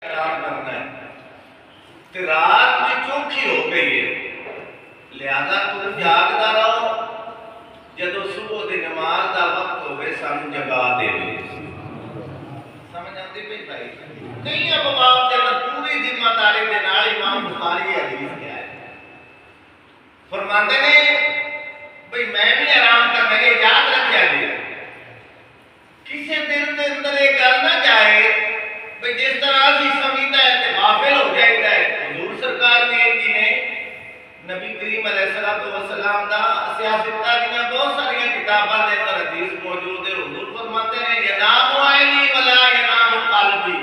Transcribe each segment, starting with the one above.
آرام کرنا ہے تو رات بھی چوکھی ہو گئی ہے، لہذا تم جاگدا رہو، جدو صبح دی نماز دا وقت ہوئے سانو جگا دے وے۔ سمجھ آتی پئی بھائی؟ کئی ابواب دے پوری ذمہ داری دے نال امام بخاری حدیث کیا ہے فرماتے نے بھئی میں بھی آرام کرنا ہے، یاد رکھیا جی کسی دل دے اندر ایک گل نہ جائے بھئی جس طرح اسی سمجھتا ہے کہ غافل ہو جائے ہے۔ حضور سرکار نے ایک جی نے نبی کریم علیہ السلام دا سیاستہ دیاں بہت ساری کتاباں دے اندر حدیث موجود ہے۔ حضور فرماتے ہیں ینام عینی ولا ینام قلبی،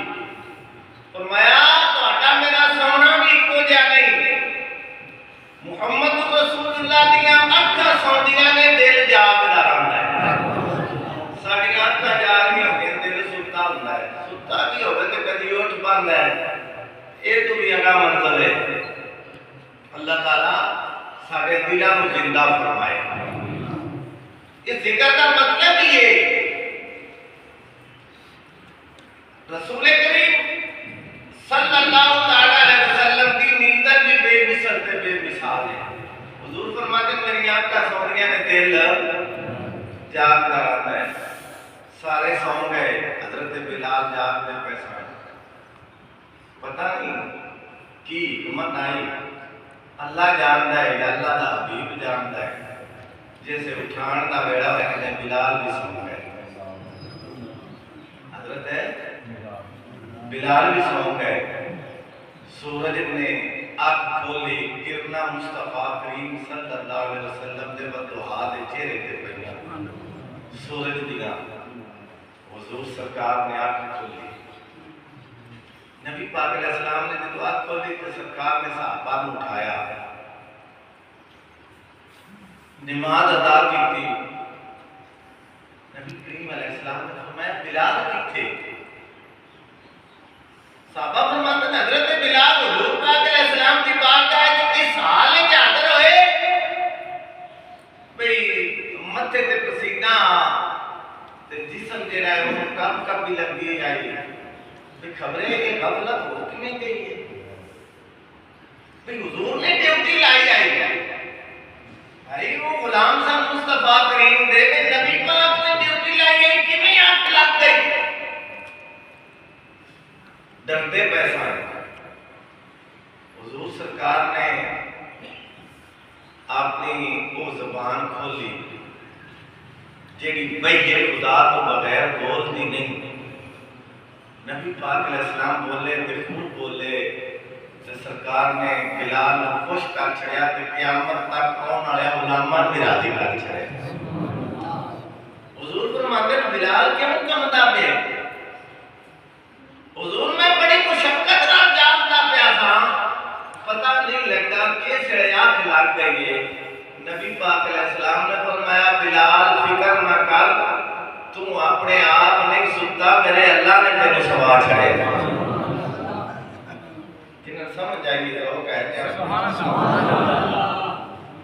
فرمایا تہاڈا میرا سونا بھی اکو جہا نہیں، محمد رسول اللہ دیاں اکھاں سوندیاں نے دل جاگدا رہندا ہے، ساڈیاں اکھاں جاگدیاں ہوندیاں دل ستا ہوندا ہے، ستا بھی ہوے تے کدی اٹھ پاندا ہے۔ یہ تو بھی اگا منزل ہے۔ اللہ تعالیٰ سارے دلوں کو زندہ فرمائے۔ یہ ذکر کا مطلب ہی ہے رسول کریم صلی اللہ علیہ وسلم کی نیندر بھی بے مثل تے بے مثال ہے۔ حضور فرماتے ہیں میری آنکھاں سوندیاں نے دل جاگدا رہندا ہے۔ سارے سو گئے، حضرت بلال جاگدے پے سن، پتہ نہیں کی حکمت آئی، اللہ جانتا ہے یا اللہ دا حبیب جانتا ہے، جیسے اٹھان دا ویڑا ہوئے بلال بھی سو گئے، حضرت ہے بلال بھی سو گئے، سورج نے آنکھ کھولی، کرنا مصطفیٰ کریم صلی اللہ علیہ وسلم دے بدوہا دے چہرے تے پئیاں، سورج دیاں حضور سرکار نے آنکھ کھولی، نبی پاک علیہ السلام نے جب آنکھ کھولی تو سرکار نے صحابہ کو اٹھایا، نماز ادا کی تھی۔ نبی کریم علیہ السلام نے فرمایا بلال کتھے؟ صحابہ فرماتے ہیں حضرت بلال حضور پاک علیہ السلام کی بارگاہ وچ اس حال وچ حاضر ہوئے بھئی متھے تے پسینہ تے جسم جڑا ہے وہ کب کب بھی لگی آئی، بھئی خبریں کہ غفلت ہو کیوں گئی ہے، بھئی حضور نے ڈیوٹی لائی آئی ہے، بھائی وہ غلام صاحب مصطفیٰ کریم دے کہ نبی پاک نے ڈیوٹی لائی ہے کیویں آنکھ لگ گئی، ڈرتے پیسہ حضور سرکار نے اپنی وہ زبان کھولی جیڑی بھئی خدا تو بغیر بولتی نہیں، نبی پاک علیہ السلام بولے تے خوب بولے تے سرکار نے بلال خوش کر چھڑیا تے قیامت تک کون والے غلاماں بھی راضی کر چھڑے۔ حضور فرماتے ہیں بلال کیوں کمدا پیا؟ حضور میں بڑی مشقت نال جاگدا پیا تھا، پتہ نہیں لگا کس آنکھ لگ گئی ہے۔ نبی پاک علیہ السلام نے فرمایا بلال فکر نہ کر، تو اپنے آپ نہیں ستا، میرے اللہ نے تینوں سوا چھڑے۔ جنہیں سمجھ آئیے تو وہ کہتے ہیں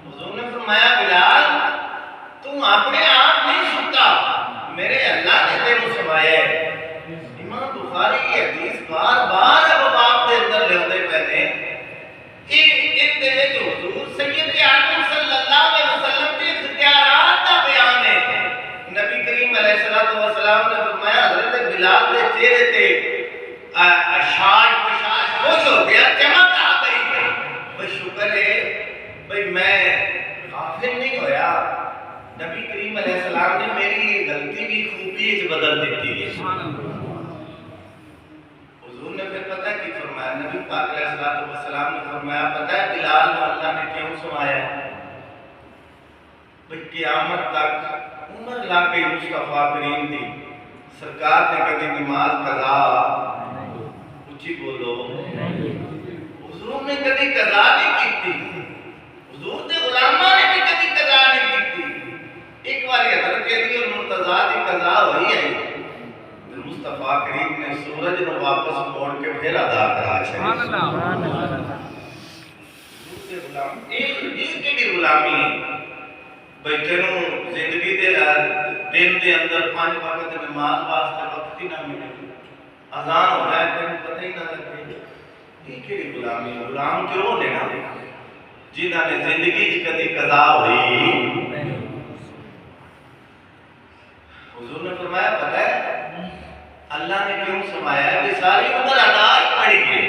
حضور نے فرمایا بلال تو اپنے آپ نہیں ستا، میرے اللہ نے تینوں سوایا ہے۔ امام بخاری کی حدیث بار بار ابواب دے اندر لے پہنے ایک دے جو حضور سید عالم صلی اللہ علیہ وسلم کے اختیارات کا بیان ہے۔ نبی کریم علیہ السلام نے فرمایا حضرت بلال دے چہرے تے اشاش پشاش خوش ہو گیا، چمک آ گئی، بھئی شکر ہے بھئی میں غافل نہیں ہویا، نبی کریم علیہ السلام نے میری غلطی بھی خوبی بدل دیتی ہے۔ حضور نے پھر پتہ کی فرمایا، نبی پاک علیہ السلام نے فرمایا پتہ ہے بلال کو اللہ نے کیوں سمایا ہے؟ بھئی قیامت تک عمر لگ گئی مصطفیٰ کریم دی، سرکار نے کبھی نماز قضا اچھی بولو حضور نے کبھی قضا نہیں کی تھی، حضور دے غلامہ نے بھی کبھی قضا نہیں کی تھی۔ ایک باری حضرت علی المرتضیٰ دی قضا ہوئی ہے، مصطفیٰ کریم نے سورج نو واپس موڑ کے پھر ادا کرا چھڑی۔ ایک کی غلامی ہے بھئی تینوں زندگی دے دن دے اندر 5 وقت نماز واسطے وقت ہی نہ ملے، اذان ہو رہا ہے تینوں پتہ ہی نہ لگے، یہ کیڑی غلامی؟ غلام کیوں لینا جنہاں نے زندگی کدی قضا ہوئی؟ حضور نے فرمایا پتہ ہے اللہ نے کیوں فرمایا کہ ساری عمر ادا پڑی گئی؟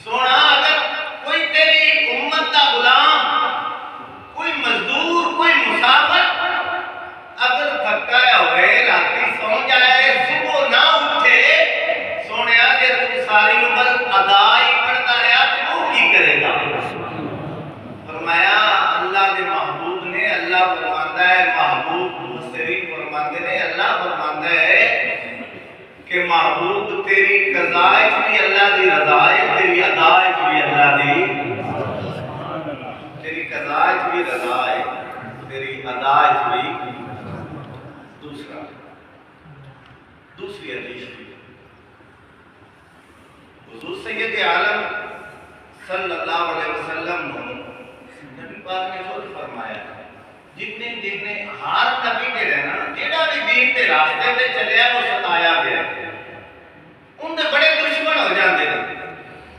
سونا اگر کوئی تیری امت کا غلام، کوئی مزدور، کوئی مسافر اگر تھکایا ہوئے راتی سو جائے صبح نہ اٹھے، سونے جے تو ساری عمر ادا ہی پڑھتا رہا تو وہ کی کرے گا؟ فرمایا اللہ کے محبوب نے، اللہ فرماتا ہے، محبوب مسترین فرماتے ہیں، اللہ فرماتا ہے کہ محبوب تیری قضاء بھی اللہ دی رضا ہے، تیری ادا بھی اللہ دی، تیری قضاء بھی رضا ہے، تیری ادا بھی۔ دوسری حدیث بھی حضور سید عالم صلی اللہ علیہ وسلم نے نبی پاک نے خود فرمایا جتنے ہر نبی کے رہنا جیڑا بھی دین کے راستے تے چلیا وہ ستایا گیا، ان دے بڑے دشمن ہو جاندے نے۔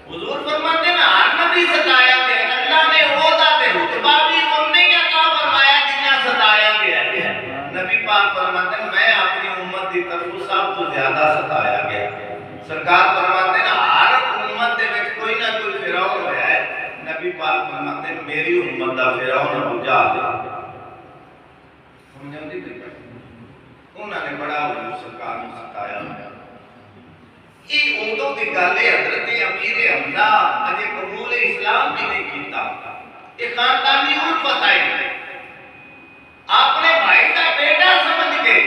حضور فرماتے ہیں ہر نبی ستایا گیا، اللہ نے عہدہ تے رتبہ بھی انہیں ہی عطا فرمایا جتنا ستایا گیا ہے۔ نبی پاک فرماتے ہیں میں اپنی امت کی طرف سب تو زیادہ ستایا گیا۔ سرکار فرماتے ہیں ہر امت دے وچ کوئی نہ کوئی فرعون ہویا ہے، نبی پاک فرماتے ہیں میری امت دا فرعون ابو جہل ہے۔ انہوں نے بڑا حضور سرکار نے ستایا ہوا۔ یہ اردو کی گل ہے، حضرت امیر حمزہ اجے قبول اسلام بھی نہیں کیتا، یہ خاندانی الفت ہے، اپنے بھائی کا بیٹا سمجھ کے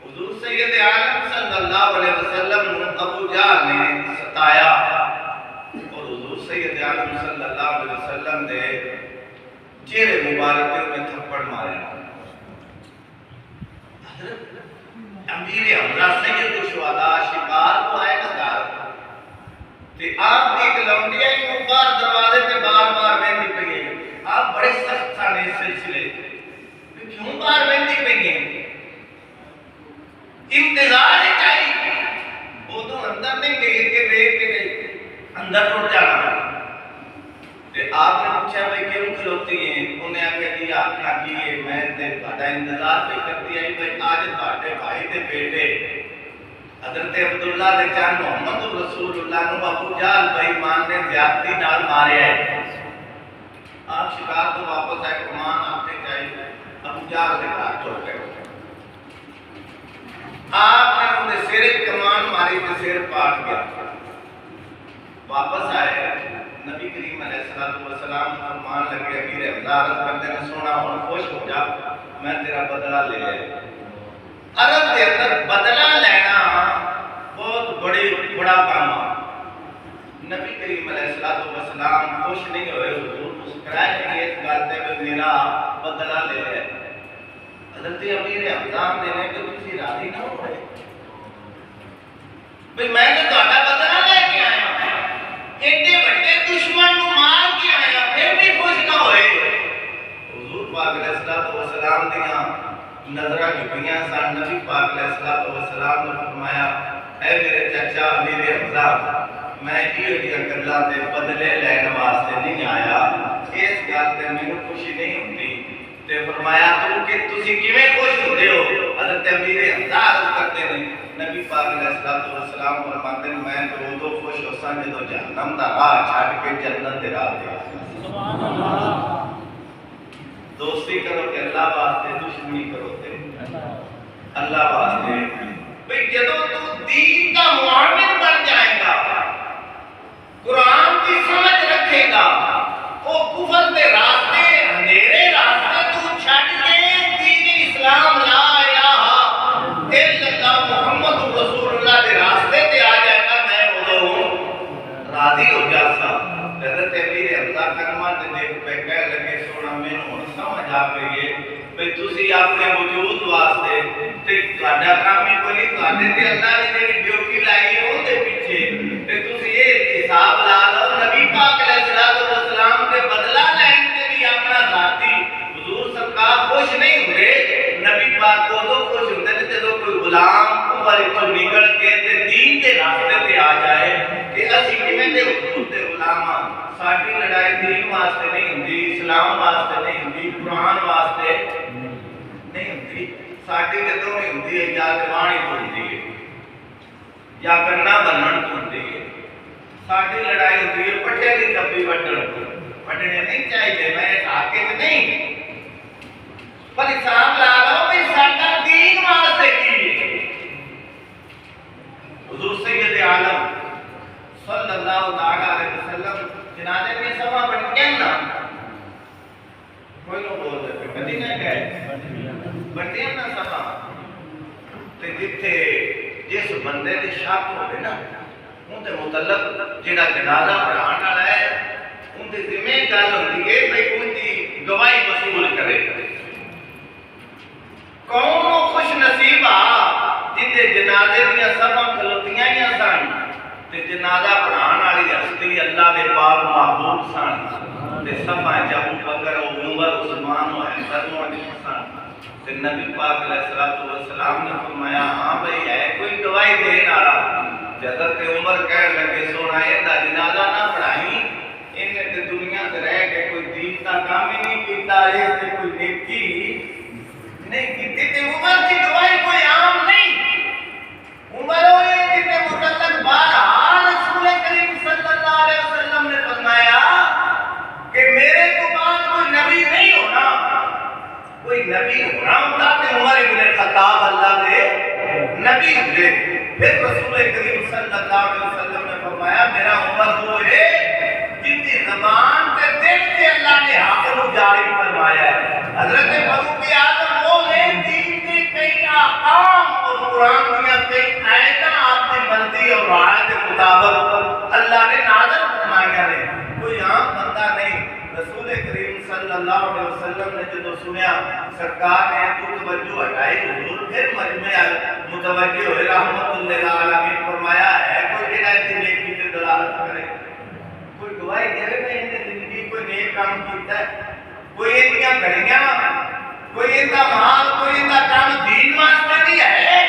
حضور سید عالم صلی اللہ علیہ وسلم نے ابو جہل نے ستایا، اور حضور سید عالم صلی اللہ علیہ وسلم نے چہرے مبارک میں تھپڑ مارا۔ امیر حمزہ سید الشہداء شکار کو آئے گا تے آپ ایک لمڈیا ہی اوپر دروازے تے بار بار بہندی پہ گئی، آپ بڑے سخت تھا اس سلسلے کیوں بار بہندی پہ گئی؟ انتظار ہے چاہیے وہ تو اندر نہیں گئی کہ دیکھ کے اندر ٹوٹ جانا۔ تے آپ نے پوچھا بھائی کیوں کھلوتی ہیں؟ انہیں آگے دیا اپنا کیے میں تے بڑا انتظار پہ کرتی ہے بھائی آج تھوڑے بھائی تے بیٹے حضرت عبداللہ دے چاند محمد رسول اللہ نو ابو جہل بھائی مان نے زیادتی نال مارے ہے۔ آپ شکار تو واپس آئے کمان آتے چاہیے ابو جہل دے گھر ٹوٹ گئے، آپ نے انہیں سر کمان ماری تے سر پاٹ گیا۔ واپس آئے نبی کریم علیہ السلام فرمان لگے امیر حمزہ عرض کرتے ہیں سونا ہوں خوش ہو جا میں تیرا بدلہ لے لے۔ عرب کے اندر بدلہ لینا بہت بڑا کام ہے۔ نبی کریم علیہ السلام خوش نہیں ہوئے، حضور مسکرائے کہ اس گالتے میں میرا بدلہ لے لے۔ حضرت امیر حمزہ دینے کہ تسی راضی نہ ہوئے بھئی میں نے تہاڈا بدلہ لے کے آیا، ایڈے بڑے دشمن نو مار کے آیا پھر بھی خوش نہ ہوئے۔ حضور پاک علیہ السلام دیاں نظرہ جھکیاں سن، نبی پاک علیہ السلام نے فرمایا اے میرے چچا امیر حمزہ میں یہ گلاں دے بدلے لین واسطے نہیں آیا، اس گل تے مینوں خوشی نہیں ہوندی۔ تے فرمایا کہ تسی کیویں خوش ہوندے ہو؟ حضرت امیر حمزہ عرض کرتے ہیں نبی پاک علیہ السلام فرماتے ہیں میں تو ادو خوش ہوساں جدو جہنم دا راہ چھڈ کے جنت دے راہ تے۔ سبحان اللہ۔ دوستی کرو کہ اللہ واسطے، دشمنی کرو تے اللہ واسطے۔ بھئی جدو تو دین کا معاون بن جائے گا، قرآن کی سمجھ رکھے گا، وہ کفر دے راستے اندھیرے راستے تو چھڈ کے دین اسلام لا الہ الا اللہ محمد رسول اللہ دے راستے تے آ جائے گا، میں ادو راضی ہو جاسا۔ حضرت امیر حمزہ کلمہ تے دیکھ پہ کہہ لگے سونا مینوں ہن سمجھ آ گئی ہے بھئی تسی اپنے وجود واسطے تے تہاڈا کام ہی کوئی نہیں، تہاڈے تے اللہ نے جڑی ڈیوٹی لائی ہے اون دے پیچھے تے تسی یہ حساب لا لو۔ نبی پاک علیہ السلام کے بدلہ لین تے بھی اپنا ذاتی حضور سرکار خوش نہیں ہوئے، نبی پاک کو تو خوش ہوندے نے جدوں کوئی غلام کفر وچوں نکل کے تے دین دے راستے تے آ جائے کہ اسی کہتے حضور دے غلاماں ساڈی لڑائی دین واسطے نہیں ہوندی اسلام واسطے نہیں ہوندی قرآن واسطے نہیں ہوندی ساڈی جدوں نہیں ہوندی ہے یا دیوانی تو ہوندی ہے یا گنا بنن تو ہوندی ہے ساڈی لڑائی ہوندی ہے پٹھے دی کبھی وڈن تو وڈنے نہیں چاہیے میں اس حق وچ نہیں پر حساب لا لو بھئی ساڈا دین واسطے کی ہے حضور سید عالم صلی اللہ علیہ وسلم جنازے میں سوا بنتے نا کوئی لوگ بول رہے تھے کدی نہیں گئے بنتے ہیں نا سوا تے جتھے جس بندے دی شک ہوے نا ان دے متعلق جڑا جنازہ پڑھان والا ہے ان دے ذمہ گل ہوندی ہے بھئی ان دی گواہی وصول کرے کون خوش نصیب جن دے جنازے دیا سبھاں کھلوتیاں ہی سن تے جنازہ پڑھان والی ہستی اللہ دے پاک محبوب سن تے سبھاں ابو بکر عمر عثمان و علی سن تے نبی پاک علیہ الصلوۃ والسلام نے فرمایا ہاں بھئی ہے کوئی گواہی دین والا حضرت عمر کہنے لگے سونا دا جنازہ نہ پڑھائی انہیں تے دنیا تے رہ کے کوئی دین دا کام ہی نہیں کیتا اس تے کوئی نیکی نہیں کیتی تے عمر کی گواہی کوئی عام نہیں عمر ہوئے جن کے متعلق بہرحال رسول کریم صلی اللہ علیہ وسلم نے فرمایا کہ میرے کو بعد کوئی نبی نہیں ہونا کوئی نبی ہونا ہوتا کہ عمر ابن خطاب اللہ دے نبی ہوئے پھر رسول کریم صلی اللہ علیہ وسلم نے فرمایا میرا عمر ہوئے جن کی زبان تے دل سے اللہ نے حق کو جاری فرمایا ہے حضرت فاروق اعظم وہ ہیں دین کے کئی احکام اور قرآن دنیا کئی آیتاں آپ کی مرضی اور رعایت کے مطابق اللہ نے نازل فرمایا ہے کوئی عام بندہ نہیں رسول کریم صلی اللہ علیہ وسلم نے جب سنیا سرکار نے تو توجہ ہٹائی حضور پھر مجمع متوجہ ہوئے رحمت للعالمین فرمایا ہے کوئی جنہیں دی نیکی سے دلالت کرے کوئی گواہی دے میں ان زندگی کوئی نیک کام کیتا ہے کوئی ان کی گھڑیاں کوئی ان کا مال کوئی ان کا کام دین واسطے بھی ہے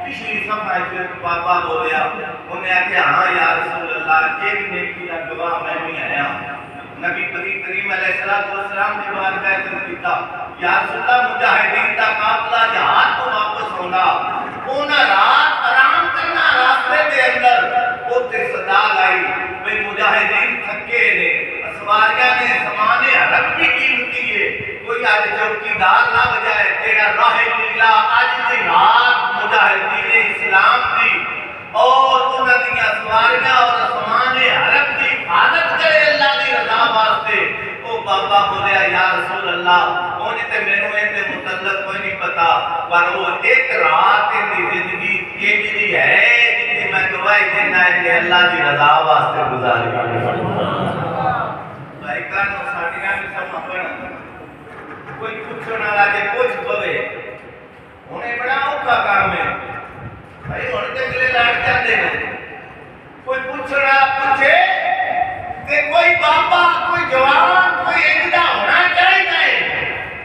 پچھلی صفحہ جو پاپا بولیا انہیں آکھیا ہاں یا رسول اللہ ایک نیکی کا گواہ میں بھی آیا نبی کریم علیہ السلام نے بارگاہ میں کیتا یا رسول اللہ مجاہدین دا قافلہ جہاد تو واپس ہونا انہاں رات آرام کرنا راستے دے اندر اوتے صدا لائی بھئی مجاہدین تھکے نے سواریاں نے سامان حرم بھی قیمتی ہے کوئی آج چوکیدار نہ بجائے تیرا راہ اللہ آج دی رات مجاہدین اسلام دی اور انہاں دیاں سواریاں اور سامان حرم دی حفاظت کرے اللہ دی رضا واسطے او بابا بولیا یا رسول اللہ انہیں تے مینوں ان دے متعلق کوئی نہیں پتا پر وہ ایک رات ان دی زندگی یہ جی ہے جن کی میں گواہی دینا ہے کہ اللہ دی رضا واسطے گزاری بھائی کانو ساڈیاں بھی سب اپنا کوئی پوچھنا لگے کچھ پوے انہیں بڑا اوکھا کام ہے بھائی ہن تے ملے لاڑ جاندے نے کوئی پوچھنا پوچھے کہ کوئی بابا کوئی جوان کوئی انجا ہونا چاہیے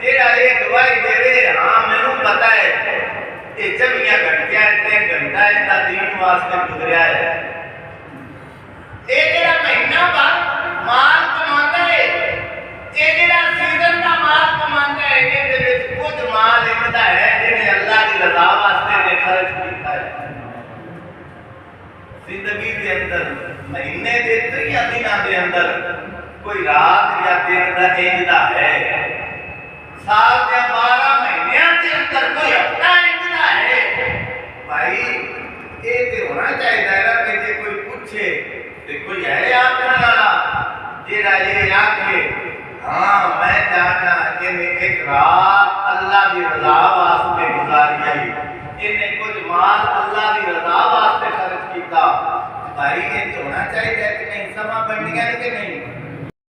جیڑا یہ گواہی دے رہے ہاں مینوں پتہ ہے یہ 24 گھنٹے 3 گھنٹہ اس دا دین واسطے گزریا ہے یہ جڑا مہینہ بعد مال کماندا ہے یہ جڑا سیزن دا مال کماندا ہے یہ دے وچ کچھ مال اندا ہے جڑے اللہ دی رضا واسطے نے خرچ کیتا ہے زندگی دے اندر مہینے دے 3 دناں دے اندر کوئی رات یا دن دا انجدا ہے سال دے 12 مہینیاں دے اندر کوئی ہفتہ انجدا ہے بھائی یہ تے ہونا چاہیے نا کہ جے کوئی پوچھے تے کوئی ہے آکھن والا جیڑا یہ آکھے ہاں میں جاننا کہ ایک رات اللہ دی رضا واسطے گزاری آئی انہیں کچھ مال اللہ دی رضا واسطے خرچ کیتا بھائی یہ ہونا چاہیے کہ نہیں سما بنڈیاں کہ نہیں